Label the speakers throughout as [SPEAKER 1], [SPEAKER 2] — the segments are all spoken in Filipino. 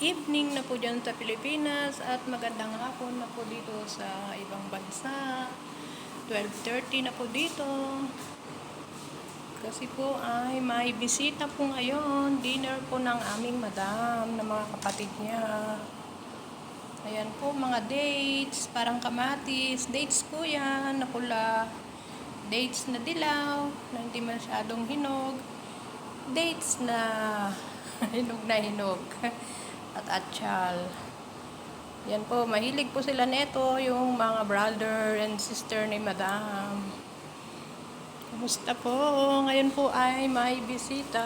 [SPEAKER 1] evening na po dyan sa Pilipinas at magandang hapon na po dito sa ibang bansa. 12:30 na po dito. Kasi po ay may bisita po ngayon. Dinner po ng aming madam na mga kapatid niya. Ayan po mga dates, parang kamatis. Dates po yan na pula. Dates na dilaw, na hindi masyadong hinog. Dates na hinog na hinog. At atsyal. Yan po, mahilig po sila neto, yung mga brother and sister ni madam. Kumusta po? Ngayon po ay may bisita.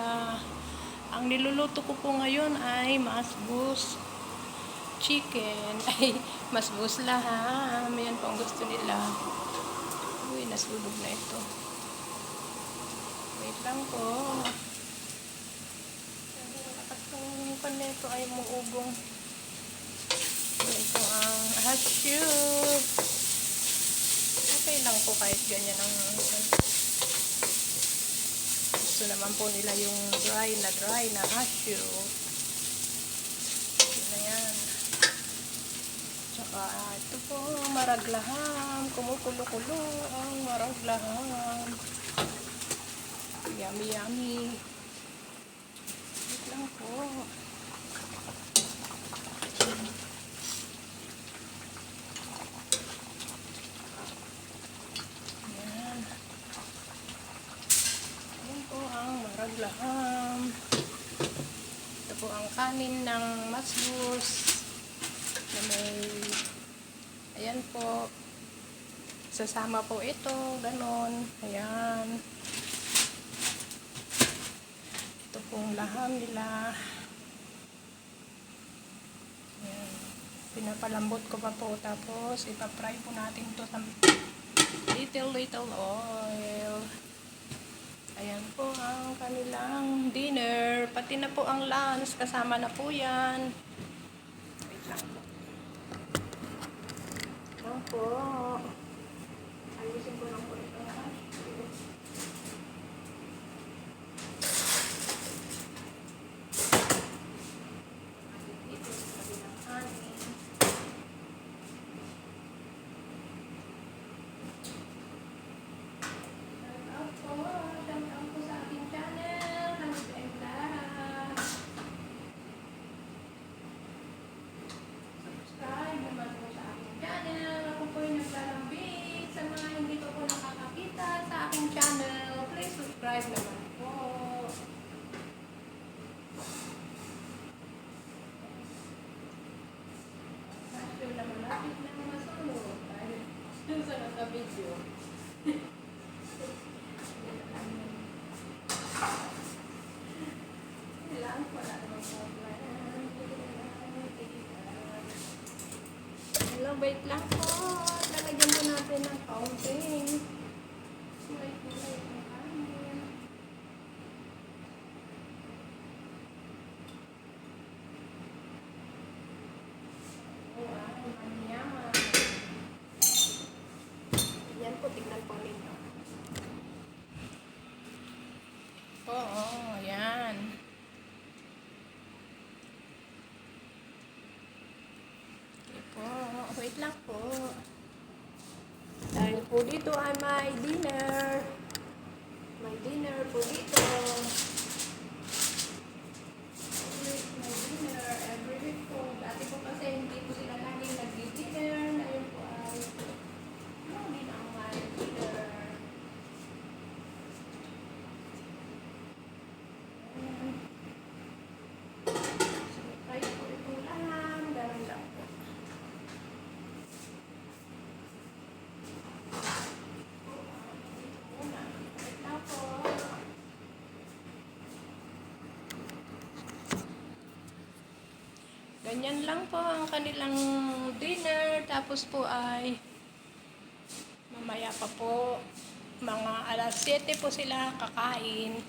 [SPEAKER 1] Ang niluluto ko po ngayon ay masbus chicken. Ay, masbus laham. Yan po ang gusto nila. Uy, nasulog na ito. Wait lang po. Ang paneto ay muubong. Ito ang hashu. Okay lang po kahit ganyan ang gusto naman po nila yung dry na hashu. Yun na yan. Tsaka ito po maraglaham. Kumukulo-kulo ang maraglaham. Yummy yummy. Wait lang po. Maraglaam. Ito po ang kanin ng masbus na may ayan po sasama po ito ganon, ayan ito pong laham nila, ayan. Pinapalambot ko pa po tapos ipapry po natin ito sa little oil. Ayan po ang kanilang dinner. Pati na po ang lunch. Kasama na po yan. Wait lang po. Ayan po. Ayusin ko lang po ito. Dito sa kabilang kanin. Subscribe naman po. Actually naman natin na masunod. Dahil sa nasa-video. Ilang wala naman po. Wait lang po. Lalagyan mo natin ng counting. Wait. Yan po, tignan po ninyo. Oo, yan. Okay po, wait lang po. Dahil po dito ay may dinner. May dinner po dito. May dinner every week po. Dati po kasi hindi po sila laging nag-dinner. Ngayon po ay hindi na ang may dinner. Try po itong laham. Ganun lang po. Ganyan lang po ang kanilang dinner. Tapos po ay mamaya pa po mga alas 7 po sila kakain.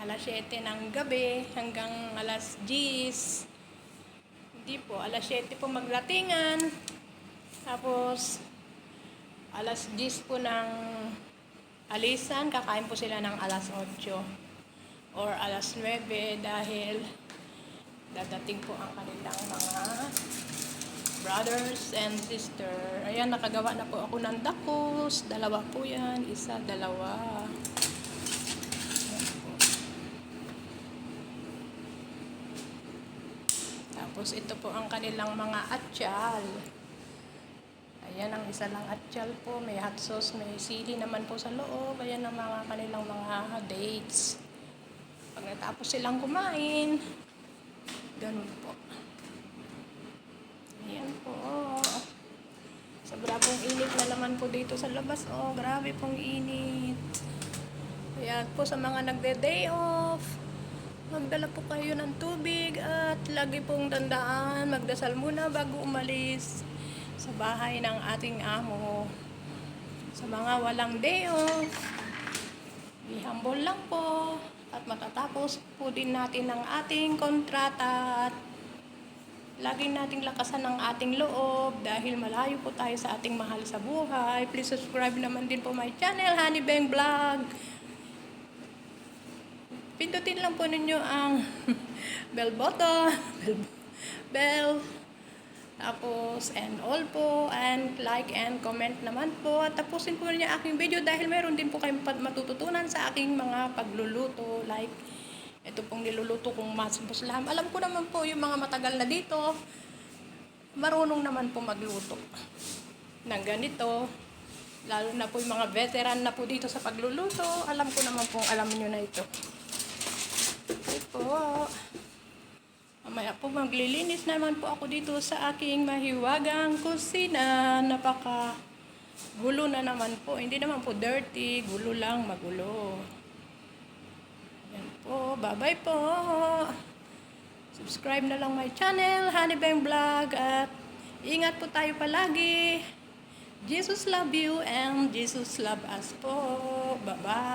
[SPEAKER 1] Alas 7 ng gabi hanggang alas 10. Hindi po, alas 7 po maglatingan. Tapos alas 10 po ng alisan. Kakain po sila ng alas 8 or alas 9 dahil Dadating po ang kanilang mga brothers and sister. Ayan, nakagawa na po ako ng dakos. Dalawa po yan. Isa, dalawa. Ayan po. Tapos ito po ang kanilang mga atyal. Ayan, ang isa lang atyal po. May hot sauce, may sili naman po sa loob. Ayan ang mga kanilang mga dates. Pag natapos silang kumain, ganun po. Ayan po. Sobra pong init na naman po dito sa labas. Oh, grabe pong init. Ayan po sa mga nagde-day off. Magdala po kayo ng tubig at lagi pong tandaan, magdasal muna bago umalis sa bahay ng ating amo. Sa mga walang day off, be humble lang po at matatapos po din natin ang ating kontrata at laging nating lakasan ang ating loob dahil malayo po tayo sa ating mahal sa buhay. Please subscribe naman din po my channel, Honey Beng Vlog. Pindutin lang po ninyo ang bell button, bell, tapos and all po, and like and comment naman po. At tapusin po niyo aking video dahil meron din po kayong matututunan sa aking mga pagluluto. Like, ito pong niluluto kong masbos laham. Alam ko naman po yung mga matagal na dito, marunong naman po magluto ng ganito. Lalo na po yung mga veteran na po dito sa pagluluto. Alam ko naman po, alam niyo na ito. Okay po. Mamaya po maglilinis naman po ako dito sa aking mahiwagang kusina. Napaka gulo na naman po. Hindi naman po dirty. Gulo lang, magulo. Yan po. Bye-bye po. Subscribe na lang my channel, Honey Beng Vlog. At ingat po tayo palagi. Jesus love you and Jesus love us po. Bye-bye.